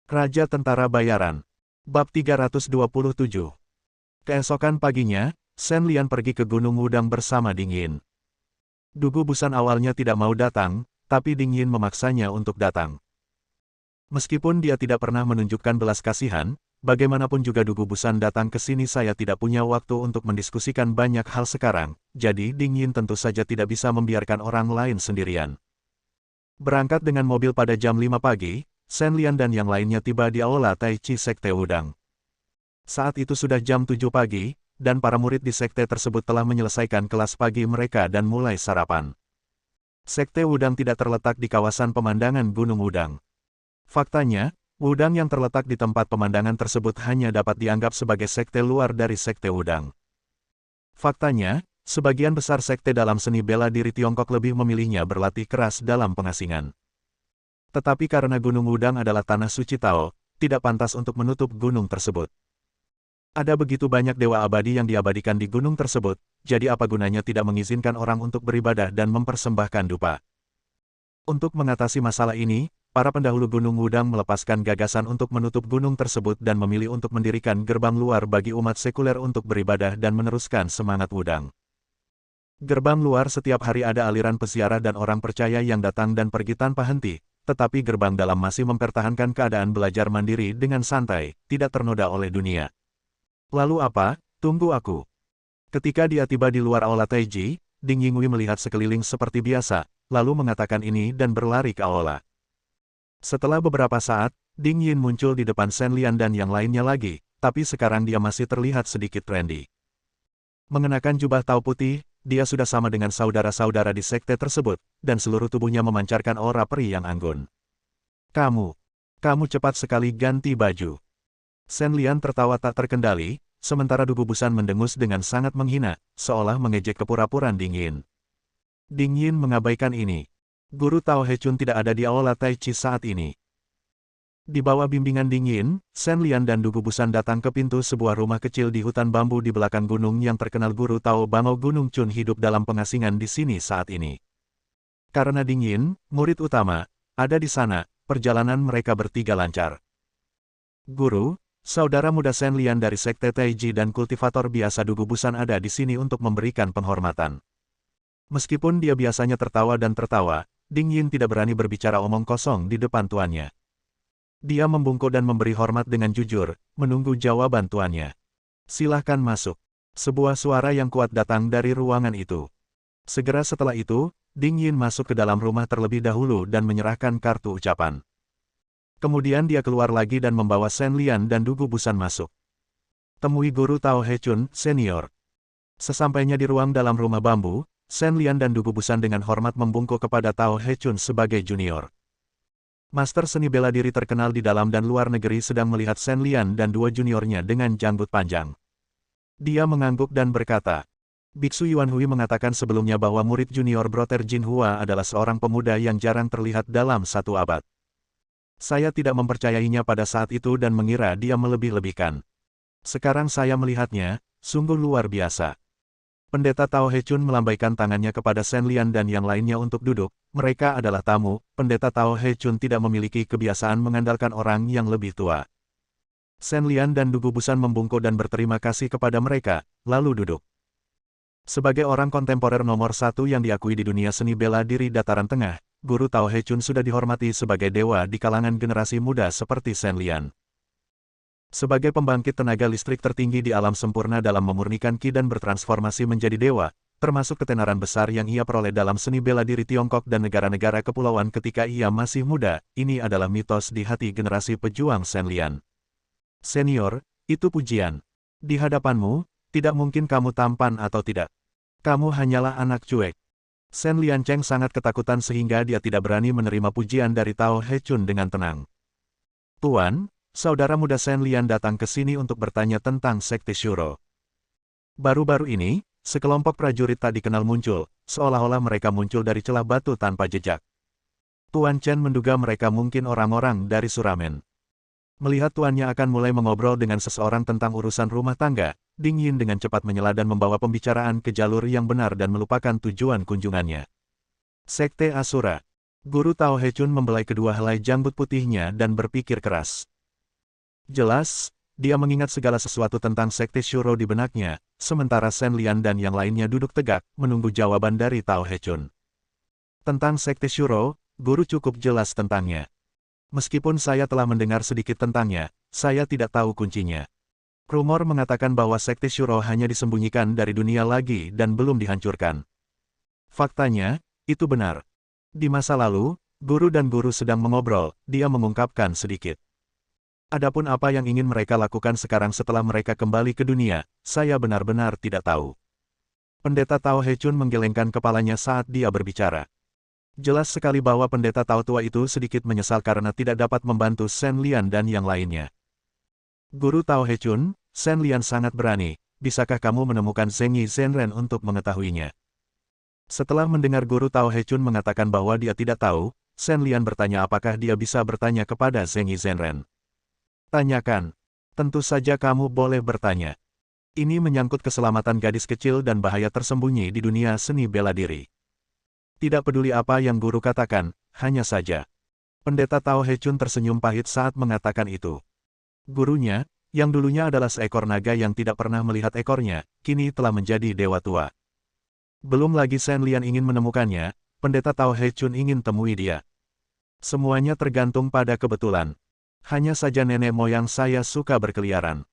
Raja Tentara Bayaran. Bab 327. Keesokan paginya, Shen Lian pergi ke Gunung Wudang bersama Ding Yin. Dugu Busan awalnya tidak mau datang, tapi Ding Yin memaksanya untuk datang. Meskipun dia tidak pernah menunjukkan belas kasihan, bagaimanapun juga Dugu Busan datang ke sini saya tidak punya waktu untuk mendiskusikan banyak hal sekarang, jadi Ding Yin tentu saja tidak bisa membiarkan orang lain sendirian. Berangkat dengan mobil pada jam 5 pagi, Shen Lian dan yang lainnya tiba di Aula Tai Chi Sekte Wudang. Saat itu sudah jam 7 pagi, dan para murid di sekte tersebut telah menyelesaikan kelas pagi mereka dan mulai sarapan. Sekte Wudang tidak terletak di kawasan pemandangan Gunung Wudang. Faktanya, Wudang yang terletak di tempat pemandangan tersebut hanya dapat dianggap sebagai sekte luar dari Sekte Wudang. Faktanya, sebagian besar sekte dalam seni bela diri Tiongkok lebih memilihnya berlatih keras dalam pengasingan. Tetapi karena Gunung Wudang adalah tanah suci Tao, tidak pantas untuk menutup gunung tersebut. Ada begitu banyak dewa abadi yang diabadikan di gunung tersebut, jadi apa gunanya tidak mengizinkan orang untuk beribadah dan mempersembahkan dupa. Untuk mengatasi masalah ini, para pendahulu Gunung Wudang melepaskan gagasan untuk menutup gunung tersebut dan memilih untuk mendirikan gerbang luar bagi umat sekuler untuk beribadah dan meneruskan semangat Wudang. Gerbang luar setiap hari ada aliran peziarah dan orang percaya yang datang dan pergi tanpa henti, tetapi gerbang dalam masih mempertahankan keadaan belajar mandiri dengan santai, tidak ternoda oleh dunia. Lalu apa? Tunggu aku. Ketika dia tiba di luar Aula Taiji, Ding Yinghui melihat sekeliling seperti biasa, lalu mengatakan ini dan berlari ke aula. Setelah beberapa saat, Ding Yin muncul di depan Shen Lian dan yang lainnya lagi, tapi sekarang dia masih terlihat sedikit trendy. Mengenakan jubah Tao putih, dia sudah sama dengan saudara-saudara di sekte tersebut, dan seluruh tubuhnya memancarkan aura peri yang anggun. Kamu cepat sekali ganti baju. Shen Lian tertawa tak terkendali, sementara Dugu Busan mendengus dengan sangat menghina, seolah mengejek kepura-puraan Ding Yin. Ding Yin mengabaikan ini. Guru Tao He Chun tidak ada di Aula Tai Chi saat ini. Di bawah bimbingan Ding Yin, Shen Lian dan Dugu Busan datang ke pintu sebuah rumah kecil di hutan bambu di belakang gunung yang terkenal. Guru Tao Bangau Gunung Chun hidup dalam pengasingan di sini saat ini. Karena Ding Yin, murid utama, ada di sana, perjalanan mereka bertiga lancar. Guru, saudara muda Shen Lian dari Sekte Taiji dan kultivator biasa Dugu Busan ada di sini untuk memberikan penghormatan. Meskipun dia biasanya tertawa dan tertawa, Ding Yin tidak berani berbicara omong kosong di depan tuannya. Dia membungkuk dan memberi hormat dengan jujur, menunggu jawaban tuannya. Silahkan masuk. Sebuah suara yang kuat datang dari ruangan itu. Segera setelah itu, Ding Yin masuk ke dalam rumah terlebih dahulu dan menyerahkan kartu ucapan. Kemudian dia keluar lagi dan membawa Shen Lian dan Dugu Busan masuk. Temui Guru Tao He Chun, senior. Sesampainya di ruang dalam rumah bambu, Shen Lian dan Dugu Busan dengan hormat membungkuk kepada Tao He Chun sebagai junior. Master seni bela diri terkenal di dalam dan luar negeri sedang melihat Shen Lian dan dua juniornya dengan janggut panjang. Dia mengangguk dan berkata, Biksu Yuan Hui mengatakan sebelumnya bahwa murid junior Brother Jin Hua adalah seorang pemuda yang jarang terlihat dalam satu abad. Saya tidak mempercayainya pada saat itu dan mengira dia melebih-lebihkan. Sekarang saya melihatnya, sungguh luar biasa. Pendeta Tao He Chun melambaikan tangannya kepada Shen Lian dan yang lainnya untuk duduk. Mereka adalah tamu. Pendeta Tao He Chun tidak memiliki kebiasaan mengandalkan orang yang lebih tua. Shen Lian dan Dugu Busan membungkuk dan berterima kasih kepada mereka, lalu duduk. Sebagai orang kontemporer nomor satu yang diakui di dunia seni bela diri dataran tengah, Guru Tao He Chun sudah dihormati sebagai dewa di kalangan generasi muda seperti Shen Lian. Sebagai pembangkit tenaga listrik tertinggi di alam sempurna dalam memurnikan ki dan bertransformasi menjadi dewa, termasuk ketenaran besar yang ia peroleh dalam seni bela diri Tiongkok dan negara-negara kepulauan ketika ia masih muda, ini adalah mitos di hati generasi pejuang Shen Lian. Senior, itu pujian. Di hadapanmu, tidak mungkin kamu tampan atau tidak. Kamu hanyalah anak cuek. Shen Lian Cheng sangat ketakutan sehingga dia tidak berani menerima pujian dari Tao He Chun dengan tenang. Tuan, saudara muda Shen Lian datang ke sini untuk bertanya tentang Sekte Shuro. Baru-baru ini, sekelompok prajurit tak dikenal muncul, seolah-olah mereka muncul dari celah batu tanpa jejak. Tuan Chen menduga mereka mungkin orang-orang dari Suramen. Melihat tuannya akan mulai mengobrol dengan seseorang tentang urusan rumah tangga, Ding Yin dengan cepat menyela dan membawa pembicaraan ke jalur yang benar dan melupakan tujuan kunjungannya. Sekte Asura. Guru Tao He Chun membelai kedua helai janggut putihnya dan berpikir keras. Jelas, dia mengingat segala sesuatu tentang Sekte Shuro di benaknya, sementara Shen Lian dan yang lainnya duduk tegak, menunggu jawaban dari Tao He Chun. Tentang Sekte Shuro, guru cukup jelas tentangnya. Meskipun saya telah mendengar sedikit tentangnya, saya tidak tahu kuncinya. Rumor mengatakan bahwa Sekte Shuro hanya disembunyikan dari dunia lagi dan belum dihancurkan. Faktanya, itu benar. Di masa lalu, guru dan guru sedang mengobrol, dia mengungkapkan sedikit. Adapun apa yang ingin mereka lakukan sekarang setelah mereka kembali ke dunia, saya benar-benar tidak tahu. Pendeta Tao He Chun menggelengkan kepalanya saat dia berbicara. Jelas sekali bahwa pendeta Tao tua itu sedikit menyesal karena tidak dapat membantu Shen Lian dan yang lainnya. Guru Tao He Chun, Shen Lian sangat berani, bisakah kamu menemukan Zhengyi Zhenren untuk mengetahuinya? Setelah mendengar guru Tao He Chun mengatakan bahwa dia tidak tahu, Shen Lian bertanya apakah dia bisa bertanya kepada Zhengyi Zhenren. Tanyakan. Tentu saja kamu boleh bertanya. Ini menyangkut keselamatan gadis kecil dan bahaya tersembunyi di dunia seni bela diri. Tidak peduli apa yang guru katakan, hanya saja. Pendeta Tao He Chun tersenyum pahit saat mengatakan itu. Gurunya, yang dulunya adalah seekor naga yang tidak pernah melihat ekornya, kini telah menjadi dewa tua. Belum lagi Shen Lian ingin menemukannya, pendeta Tao He Chun ingin temui dia. Semuanya tergantung pada kebetulan. Hanya saja nenek moyang saya suka berkeliaran.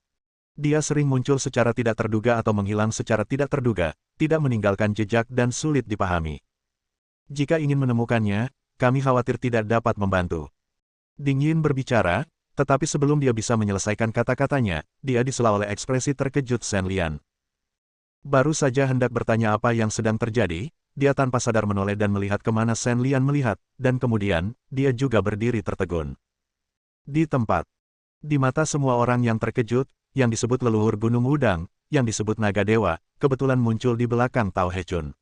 Dia sering muncul secara tidak terduga atau menghilang secara tidak terduga, tidak meninggalkan jejak dan sulit dipahami. Jika ingin menemukannya, kami khawatir tidak dapat membantu. Ding Yin berbicara, tetapi sebelum dia bisa menyelesaikan kata-katanya, dia disela oleh ekspresi terkejut Shen Lian. Baru saja hendak bertanya apa yang sedang terjadi, dia tanpa sadar menoleh dan melihat kemana Shen Lian melihat, dan kemudian, dia juga berdiri tertegun. Di tempat. Di mata semua orang yang terkejut, yang disebut leluhur Gunung Wudang, yang disebut Naga Dewa, kebetulan muncul di belakang Tao He Chun.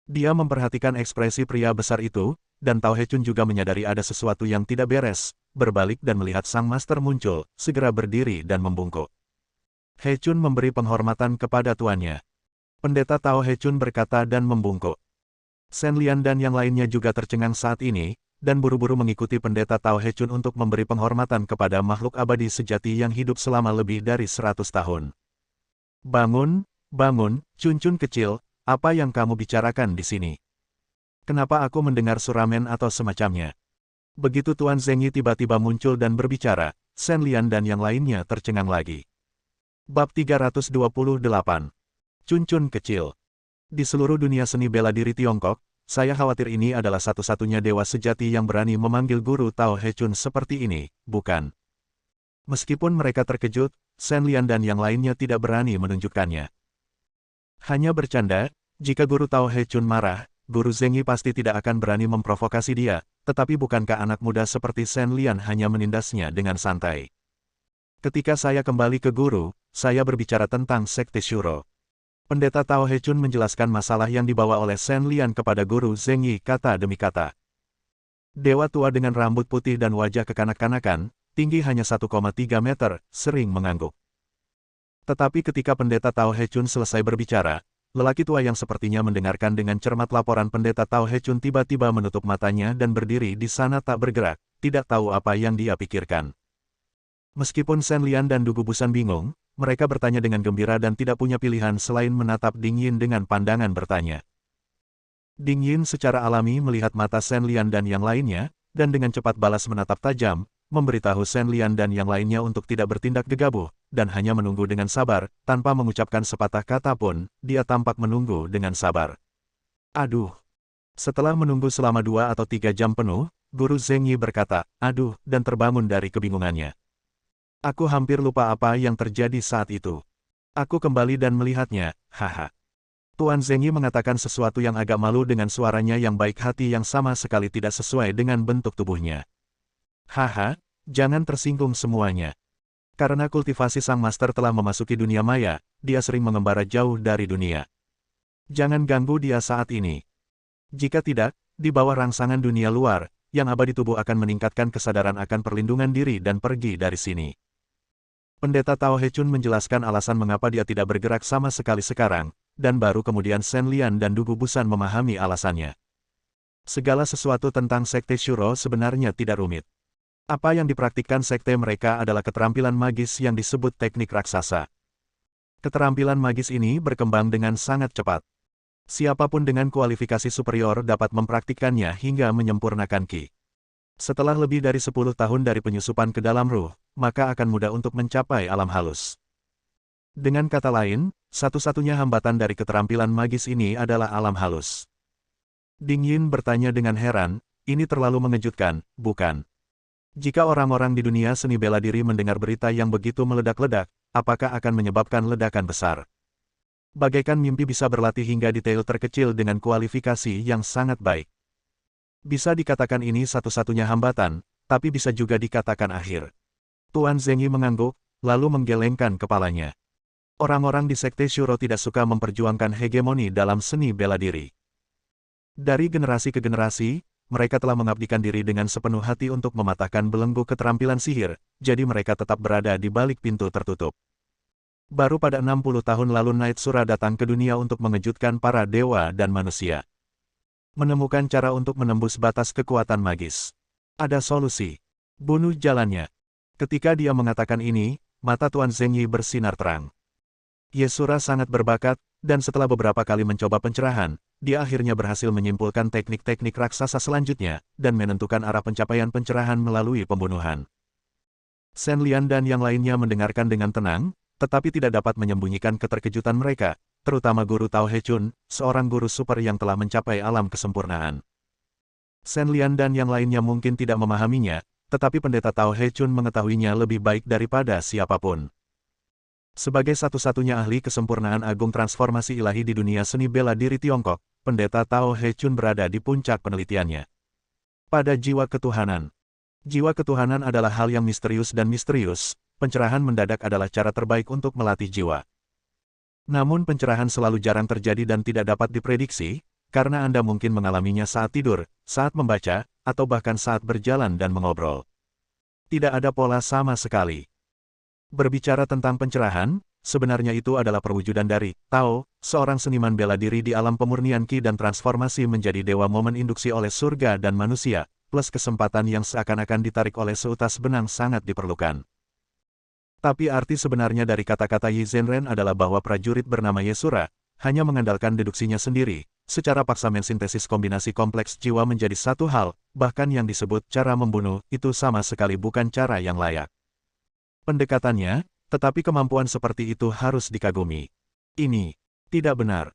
Dia memperhatikan ekspresi pria besar itu, dan Tao He Chun juga menyadari ada sesuatu yang tidak beres, berbalik dan melihat sang master muncul, segera berdiri dan membungkuk. He Chun memberi penghormatan kepada tuannya. Pendeta Tao He Chun berkata dan membungkuk. Shen Lian dan yang lainnya juga tercengang saat ini, dan buru-buru mengikuti pendeta Tao He Chun untuk memberi penghormatan kepada makhluk abadi sejati yang hidup selama lebih dari 100 tahun. Bangun, bangun, Chun kecil, apa yang kamu bicarakan di sini? Kenapa aku mendengar suramen atau semacamnya? Begitu Tuan Zhengyi tiba-tiba muncul dan berbicara, Shen Lian dan yang lainnya tercengang lagi. Bab 328. Chun kecil. Di seluruh dunia seni bela diri Tiongkok, saya khawatir ini adalah satu-satunya dewa sejati yang berani memanggil guru Tao He Chun seperti ini, bukan? Meskipun mereka terkejut, Shen Lian dan yang lainnya tidak berani menunjukkannya. Hanya bercanda, jika guru Tao He Chun marah, guru Zhengyi pasti tidak akan berani memprovokasi dia, tetapi bukankah anak muda seperti Shen Lian hanya menindasnya dengan santai? Ketika saya kembali ke guru, saya berbicara tentang Sekte Shuro. Pendeta Tao He Chun menjelaskan masalah yang dibawa oleh Shen Lian kepada guru Zhengyi kata demi kata. Dewa tua dengan rambut putih dan wajah kekanak-kanakan, tinggi hanya 1,3 meter, sering mengangguk. Tetapi ketika pendeta Tao He Chun selesai berbicara, lelaki tua yang sepertinya mendengarkan dengan cermat laporan pendeta Tao He Chun tiba-tiba menutup matanya dan berdiri di sana tak bergerak, tidak tahu apa yang dia pikirkan. Meskipun Shen Lian dan Dugu Busan bingung, mereka bertanya dengan gembira dan tidak punya pilihan selain menatap Ding Yin dengan pandangan bertanya. Ding Yin secara alami melihat mata Shen Lian dan yang lainnya, dan dengan cepat balas menatap tajam, memberitahu Shen Lian dan yang lainnya untuk tidak bertindak gegabah, dan hanya menunggu dengan sabar, tanpa mengucapkan sepatah kata pun, dia tampak menunggu dengan sabar. Aduh. Setelah menunggu selama 2 atau 3 jam penuh, guru Zhengyi berkata, aduh, dan terbangun dari kebingungannya. Aku hampir lupa apa yang terjadi saat itu. Aku kembali dan melihatnya, haha. Tuan Zhengyi mengatakan sesuatu yang agak malu dengan suaranya yang baik hati yang sama sekali tidak sesuai dengan bentuk tubuhnya. Haha, jangan tersinggung semuanya. Karena kultivasi sang master telah memasuki dunia maya, dia sering mengembara jauh dari dunia. Jangan ganggu dia saat ini. Jika tidak, di bawah rangsangan dunia luar, yang abadi tubuh akan meningkatkan kesadaran akan perlindungan diri dan pergi dari sini. Pendeta Tao He Chun menjelaskan alasan mengapa dia tidak bergerak sama sekali sekarang, dan baru kemudian Shen Lian dan Dugu Busan memahami alasannya. Segala sesuatu tentang Sekte Shuro sebenarnya tidak rumit. Apa yang dipraktikkan sekte mereka adalah keterampilan magis yang disebut teknik raksasa. Keterampilan magis ini berkembang dengan sangat cepat. Siapapun dengan kualifikasi superior dapat mempraktikkannya hingga menyempurnakan ki. Setelah lebih dari 10 tahun dari penyusupan ke dalam ruh, maka akan mudah untuk mencapai alam halus. Dengan kata lain, satu-satunya hambatan dari keterampilan magis ini adalah alam halus. Ding Yin bertanya dengan heran, ini terlalu mengejutkan, bukan? Jika orang-orang di dunia seni bela diri mendengar berita yang begitu meledak-ledak, apakah akan menyebabkan ledakan besar? Bagaikan mimpi bisa berlatih hingga detail terkecil dengan kualifikasi yang sangat baik. Bisa dikatakan ini satu-satunya hambatan, tapi bisa juga dikatakan akhir. Tuan Zengyi mengangguk, lalu menggelengkan kepalanya. Orang-orang di Sekte Shuro tidak suka memperjuangkan hegemoni dalam seni bela diri. Dari generasi ke generasi, mereka telah mengabdikan diri dengan sepenuh hati untuk mematahkan belenggu keterampilan sihir, jadi mereka tetap berada di balik pintu tertutup. Baru pada 60 tahun lalu Night Sura datang ke dunia untuk mengejutkan para dewa dan manusia. Menemukan cara untuk menembus batas kekuatan magis. Ada solusi. Bunuh jalannya. Ketika dia mengatakan ini, mata Tuan Zengyi bersinar terang. Yesura sangat berbakat, dan setelah beberapa kali mencoba pencerahan, dia akhirnya berhasil menyimpulkan teknik-teknik raksasa selanjutnya, dan menentukan arah pencapaian pencerahan melalui pembunuhan. Shen Lian dan yang lainnya mendengarkan dengan tenang, tetapi tidak dapat menyembunyikan keterkejutan mereka, terutama Guru Tao He Chun, seorang guru super yang telah mencapai alam kesempurnaan. Shen Lian dan yang lainnya mungkin tidak memahaminya, tetapi pendeta Tao He Chun mengetahuinya lebih baik daripada siapapun. Sebagai satu-satunya ahli kesempurnaan agung transformasi ilahi di dunia seni bela diri Tiongkok, pendeta Tao He Chun berada di puncak penelitiannya. Pada jiwa ketuhanan. Jiwa ketuhanan adalah hal yang misterius dan misterius, pencerahan mendadak adalah cara terbaik untuk melatih jiwa. Namun pencerahan selalu jarang terjadi dan tidak dapat diprediksi, karena Anda mungkin mengalaminya saat tidur, saat membaca, atau bahkan saat berjalan dan mengobrol. Tidak ada pola sama sekali. Berbicara tentang pencerahan, sebenarnya itu adalah perwujudan dari Tao, seorang seniman bela diri di alam pemurnian ki dan transformasi menjadi dewa momen induksi oleh surga dan manusia, plus kesempatan yang seakan-akan ditarik oleh seutas benang sangat diperlukan. Tapi arti sebenarnya dari kata-kata Yi Zhenren adalah bahwa prajurit bernama Yesura, hanya mengandalkan deduksinya sendiri, secara paksa mensintesis kombinasi kompleks jiwa menjadi satu hal, bahkan yang disebut cara membunuh, itu sama sekali bukan cara yang layak. Pendekatannya, tetapi kemampuan seperti itu harus dikagumi. Ini tidak benar.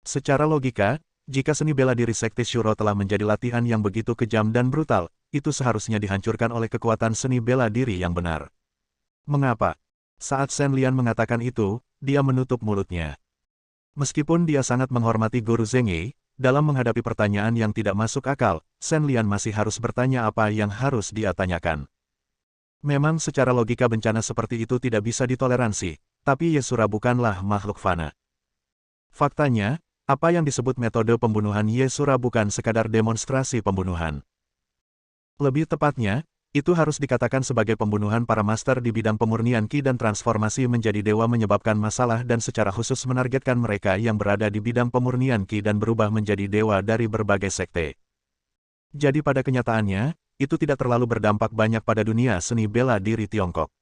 Secara logika, jika seni bela diri Sekte Shuro telah menjadi latihan yang begitu kejam dan brutal, itu seharusnya dihancurkan oleh kekuatan seni bela diri yang benar. Mengapa? Saat Shen Lian mengatakan itu, dia menutup mulutnya. Meskipun dia sangat menghormati Guru Zengyi, dalam menghadapi pertanyaan yang tidak masuk akal, Shen Lian masih harus bertanya apa yang harus dia tanyakan. Memang secara logika bencana seperti itu tidak bisa ditoleransi, tapi Yesura bukanlah makhluk fana. Faktanya, apa yang disebut metode pembunuhan Yesura bukan sekadar demonstrasi pembunuhan. Lebih tepatnya, itu harus dikatakan sebagai pembunuhan para master di bidang pemurnian ki dan transformasi menjadi dewa menyebabkan masalah dan secara khusus menargetkan mereka yang berada di bidang pemurnian ki dan berubah menjadi dewa dari berbagai sekte. Jadi pada kenyataannya, itu tidak terlalu berdampak banyak pada dunia seni bela diri Tiongkok.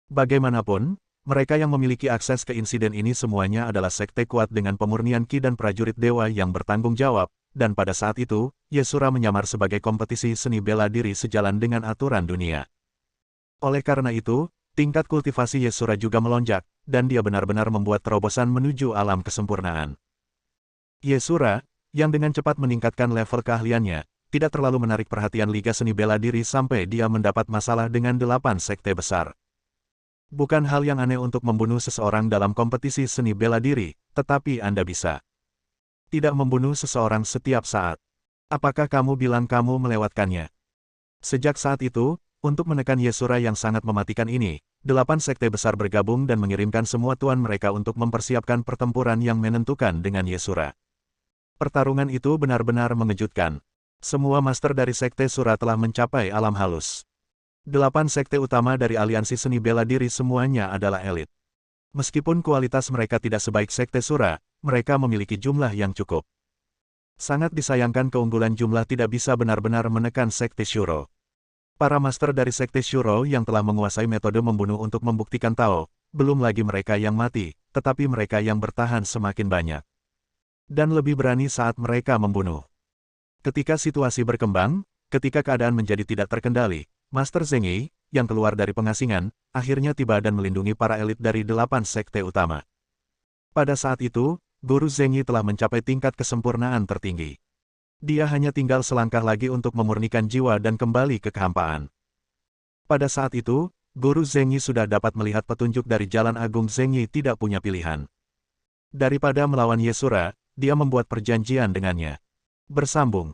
Bagaimanapun, mereka yang memiliki akses ke insiden ini semuanya adalah sekte kuat dengan pemurnian ki dan prajurit dewa yang bertanggung jawab, dan pada saat itu, Yesura menyamar sebagai kompetisi seni bela diri sejalan dengan aturan dunia. Oleh karena itu, tingkat kultivasi Yesura juga melonjak, dan dia benar-benar membuat terobosan menuju alam kesempurnaan. Yesura, yang dengan cepat meningkatkan level keahliannya, tidak terlalu menarik perhatian Liga Seni Bela Diri sampai dia mendapat masalah dengan 8 sekte besar. Bukan hal yang aneh untuk membunuh seseorang dalam kompetisi seni bela diri, tetapi Anda bisa tidak membunuh seseorang setiap saat. Apakah kamu bilang kamu melewatkannya? Sejak saat itu, untuk menekan Yesura yang sangat mematikan ini, 8 sekte besar bergabung dan mengirimkan semua tuan mereka untuk mempersiapkan pertempuran yang menentukan dengan Yesura. Pertarungan itu benar-benar mengejutkan. Semua master dari Sekte Shura telah mencapai alam halus. 8 sekte utama dari aliansi seni bela diri semuanya adalah elit. Meskipun kualitas mereka tidak sebaik Sekte Shura, mereka memiliki jumlah yang cukup. Sangat disayangkan keunggulan jumlah tidak bisa benar-benar menekan Sekte Shuro. Para master dari Sekte Shuro yang telah menguasai metode membunuh untuk membuktikan Tao, belum lagi mereka yang mati, tetapi mereka yang bertahan semakin banyak. Dan lebih berani saat mereka membunuh. Ketika situasi berkembang, ketika keadaan menjadi tidak terkendali, Master Zheng Yi, yang keluar dari pengasingan, akhirnya tiba dan melindungi para elit dari 8 sekte utama. Pada saat itu, Guru Zheng Yi telah mencapai tingkat kesempurnaan tertinggi. Dia hanya tinggal selangkah lagi untuk memurnikan jiwa dan kembali ke kehampaan. Pada saat itu, Guru Zheng Yi sudah dapat melihat petunjuk dari Jalan Agung. Zheng Yi tidak punya pilihan. Daripada melawan Yesura, dia membuat perjanjian dengannya. Bersambung.